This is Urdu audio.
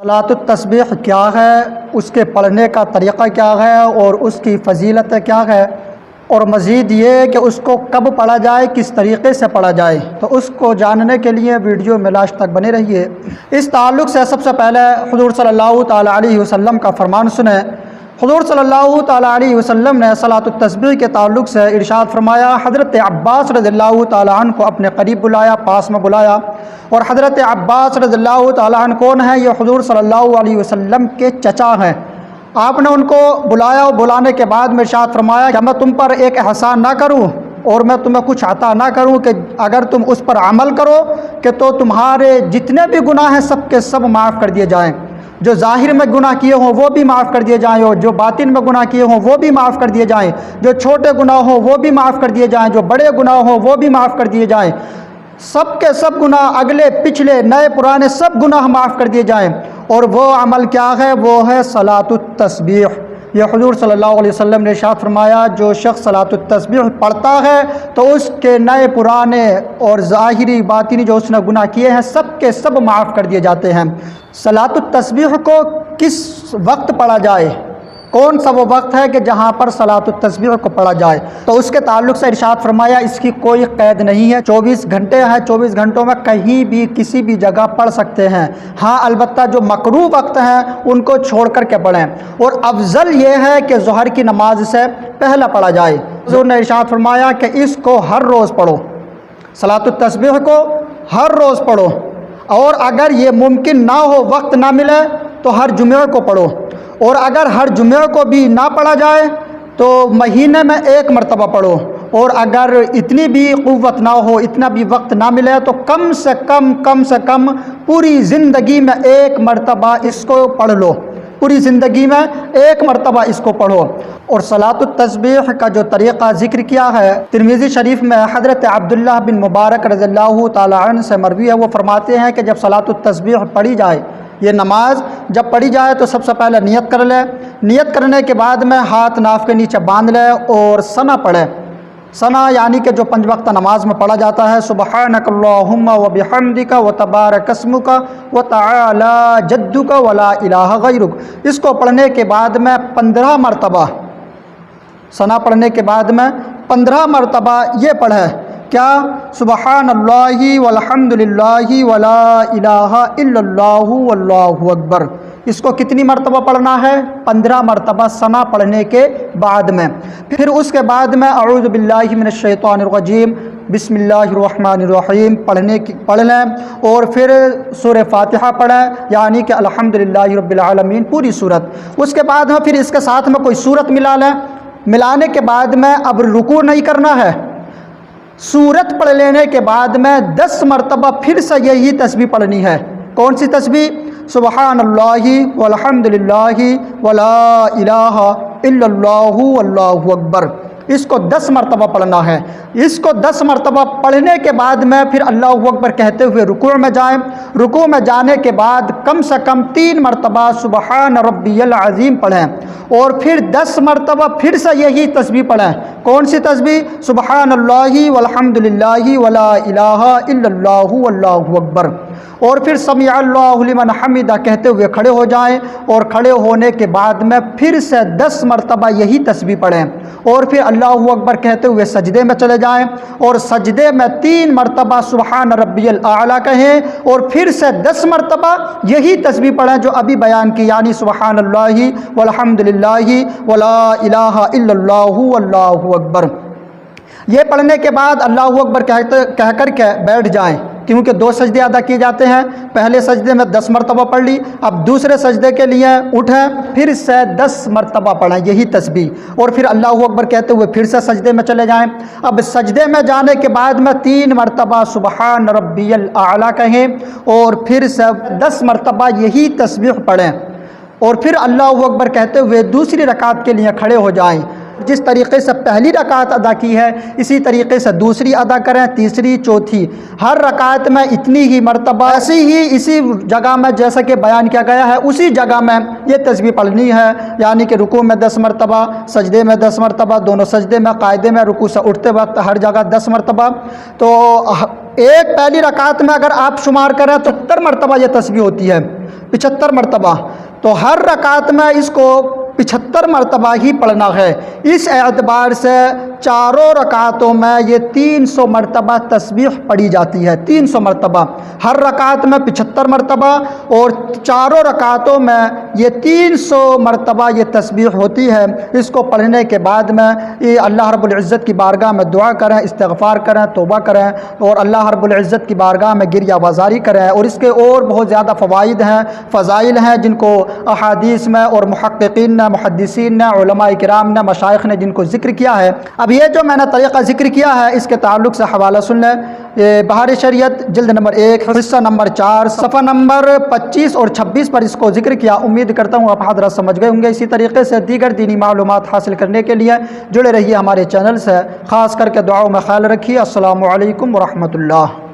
صلاۃ التسبیح کیا ہے، اس کے پڑھنے کا طریقہ کیا ہے اور اس کی فضیلت کیا ہے، اور مزید یہ کہ اس کو کب پڑھا جائے، کس طریقے سے پڑھا جائے، تو اس کو جاننے کے لیے ویڈیو میں لاسٹ تک بنے رہیے۔ اس تعلق سے سب سے پہلے حضور صلی اللہ تعالیٰ علیہ وسلم کا فرمان سنیں۔ حضور صلی اللہ تعالیٰ علیہ وسلم نے صلاۃ التسبیح کے تعلق سے ارشاد فرمایا، حضرت عباس رضی اللہ تعالیٰ عنہ کو اپنے قریب بلایا، پاس میں بلایا، اور حضرت عباس رضی اللہ تعالیٰ عنہ کون ہیں؟ یہ حضور صلی اللہ علیہ وسلم کے چچا ہیں۔ آپ نے ان کو بلایا اور بلانے کے بعد میں ارشاد فرمایا کہ میں تم پر ایک احسان نہ کروں اور میں تمہیں کچھ عطا نہ کروں کہ اگر تم اس پر عمل کرو کہ تو تمہارے جتنے بھی گناہ ہیں سب کے سب معاف کر دیے جائیں، جو ظاہر میں گناہ کیے ہوں وہ بھی معاف کر دیے جائیں، اور جو باطن میں گناہ کیے ہوں وہ بھی معاف کر دیے جائیں، جو چھوٹے گناہ ہوں وہ بھی معاف کر دیے جائیں، جو بڑے گناہ ہوں وہ بھی معاف کر دیے جائیں، سب کے سب گناہ، اگلے پچھلے نئے پرانے سب گناہ معاف کر دیے جائیں۔ اور وہ عمل کیا ہے؟ وہ ہے صلاۃ التسبیح۔ یہ حضور صلی اللہ علیہ وسلم نے ارشاد فرمایا، جو شخص صلاۃ التسبیح پڑھتا ہے تو اس کے نئے پرانے اور ظاہری باطنی جو اس نے گناہ کیے ہیں سب کے سب معاف کر دیے جاتے ہیں۔ صلاۃ التسبیح کو کس وقت پڑھا جائے؟ کون سا وہ وقت ہے کہ جہاں پر صلاۃ التسبیح کو پڑھا جائے؟ تو اس کے تعلق سے ارشاد فرمایا، اس کی کوئی قید نہیں ہے، 24 گھنٹے ہیں، 24 گھنٹوں میں کہیں بھی کسی بھی جگہ پڑھ سکتے ہیں۔ ہاں البتہ جو مکروہ وقت ہیں ان کو چھوڑ کر کے پڑھیں، اور افضل یہ ہے کہ ظہر کی نماز سے پہلے پڑھا جائے۔ حضور نے ارشاد فرمایا کہ اس کو ہر روز پڑھو، صلاۃ التسبیح کو ہر روز پڑھو، اور اگر یہ ممکن نہ ہو، وقت نہ ملے تو ہر جمعہ کو پڑھو، اور اگر ہر جمعہ کو بھی نہ پڑھا جائے تو مہینے میں 1 مرتبہ پڑھو، اور اگر اتنی بھی قوت نہ ہو، اتنا بھی وقت نہ ملے تو کم سے کم پوری زندگی میں 1 مرتبہ اس کو پڑھ لو، پوری زندگی میں 1 مرتبہ اس کو پڑھو۔ اور صلاۃ التسبیح کا جو طریقہ ذکر کیا ہے، ترمذی شریف میں حضرت عبداللہ بن مبارک رضی اللہ تعالیٰ عنہ سے مروی ہے، وہ فرماتے ہیں کہ جب صلاۃ التسبیح پڑھی جائے، یہ نماز جب پڑھی جائے تو سب سے پہلے نیت کر لے، نیت کرنے کے بعد میں ہاتھ ناف کے نیچے باندھ لے اور ثنا پڑھے۔ ثنا یعنی کہ جو 5 وقت نماز میں پڑھا جاتا ہے، سبحانک اللہم وبحمدک وتبارک اسمک وتعالی جدک ولا الہ غیرک، اس کو پڑھنے کے بعد میں 15 مرتبہ، ثنا پڑھنے کے بعد میں 15 مرتبہ یہ پڑھے، کیا؟ سبحان اللہ والحمد للہ ولا الہ الا اللہ واللہ اکبر۔ اس کو کتنی مرتبہ پڑھنا ہے؟ 15 مرتبہ ثنا پڑھنے کے بعد میں۔ پھر اس کے بعد میں اعوذ باللہ من الشیطان الرجیم بسم اللہ الرحمن الرحیم پڑھ لیں، اور پھر سورہ فاتحہ پڑھیں، یعنی کہ الحمدللہ رب العالمین پوری صورت۔ اس کے بعد میں پھر اس کے ساتھ میں کوئی صورت ملا لیں، ملانے کے بعد میں اب رکوع نہیں کرنا ہے، سورت پڑھ لینے کے بعد میں 10 مرتبہ پھر سے یہی تسبیح پڑھنی ہے۔ کون سی تسبیح؟ سبحان اللہ والحمد للہ ولا الہ الا اللہ واللہ اکبر۔ اس کو 10 مرتبہ پڑھنا ہے۔ اس کو 10 مرتبہ پڑھنے کے بعد میں پھر اللہ اکبر کہتے ہوئے رکوع میں جائیں، رکوع میں جانے کے بعد کم سے کم 3 مرتبہ سبحان ربی العظیم پڑھیں، اور پھر 10 مرتبہ پھر سے یہی تسبیح پڑھیں۔ کون سی تسبیح؟ سبحان اللہ والحمد للہ ولا الہ الا اللہ واللہ اکبر۔ اور پھر سمیع اللہ لمن حمدہ کہتے ہوئے کھڑے ہو جائیں، اور کھڑے ہونے کے بعد میں پھر سے 10 مرتبہ یہی تسبیح پڑھیں، اور پھر اللہ اکبر کہتے ہوئے سجدے میں چلے جائیں، اور سجدے میں 3 مرتبہ سبحان ربی الاعلیٰ کہیں، اور پھر سے 10 مرتبہ یہی تسبیح پڑھیں جو ابھی بیان کی، یعنی سبحان اللہ والحمد للہ ولا الہ الا اللہ واللہ اکبر۔ یہ پڑھنے کے بعد اللہ اکبر کہہ کر کے بیٹھ جائیں، کیونکہ 2 سجدے ادا کیے جاتے ہیں۔ پہلے سجدے میں 10 مرتبہ پڑھ لی، اب دوسرے سجدے کے لیے اٹھیں، پھر سے 10 مرتبہ پڑھیں یہی تسبیح، اور پھر اللہ اکبر کہتے ہوئے پھر سے سجدے میں چلے جائیں۔ اب سجدے میں جانے کے بعد میں 3 مرتبہ سبحان ربی الاعلیٰ کہیں، اور پھر سے 10 مرتبہ یہی تسبیح پڑھیں، اور پھر اللہ اکبر کہتے ہوئے دوسری رکعت کے لیے کھڑے ہو جائیں۔ جس طریقے سے پہلی رکعت ادا کی ہے اسی طریقے سے دوسری ادا کریں، تیسری، چوتھی، ہر رکعت میں اتنی ہی مرتبہ ایسی ہی اسی جگہ میں جیسا کہ بیان کیا گیا ہے اسی جگہ میں یہ تسبیح پڑھنی ہے، یعنی کہ رکوع میں 10 مرتبہ، سجدے میں 10 مرتبہ، دونوں سجدے میں، قاعدے میں، رکوع سے اٹھتے وقت ہر جگہ 10 مرتبہ۔ تو ایک پہلی رکعت میں اگر آپ شمار کریں تو 70 مرتبہ یہ تسبیح ہوتی ہے۔ 75 مرتبہ، تو ہر رکعت میں اس کو 75 مرتبہ ہی پڑھنا ہے۔ اس اعتبار سے چاروں رکعتوں میں یہ 300 مرتبہ تسبیح پڑھی جاتی ہے، 300 مرتبہ ہر رکعت میں 75 مرتبہ، اور چاروں رکعتوں میں یہ 300 مرتبہ یہ تسبیح ہوتی ہے۔ اس کو پڑھنے کے بعد میں یہ اللہ رب العزت کی بارگاہ میں دعا کریں، استغفار کریں، توبہ کریں، اور اللہ رب العزت کی بارگاہ میں گریہ وزاری کریں۔ اور اس کے اور بہت زیادہ فوائد ہیں، فضائل ہیں، جن کو احادیث میں اور محققین نے، محدثین نے، علماء کرام نے، مشائخ نے جن کو ذکر کیا ہے۔ اب یہ جو میں نے طریقہ ذکر کیا ہے اس کے تعلق سے حوالہ سن لیں۔ یہ بہار شریعت جلد نمبر 1 حصہ نمبر 4 صفحہ نمبر 25 اور 26 پر اس کو ذکر کیا۔ امید کرتا ہوں آپ حضرات سمجھ گئے ہوں گے۔ اسی طریقے سے دیگر دینی معلومات حاصل کرنے کے لیے جڑے رہیے ہمارے چینل سے، خاص کر کے دعاؤں میں خیال رکھیے۔ السلام علیکم ورحمۃ اللہ۔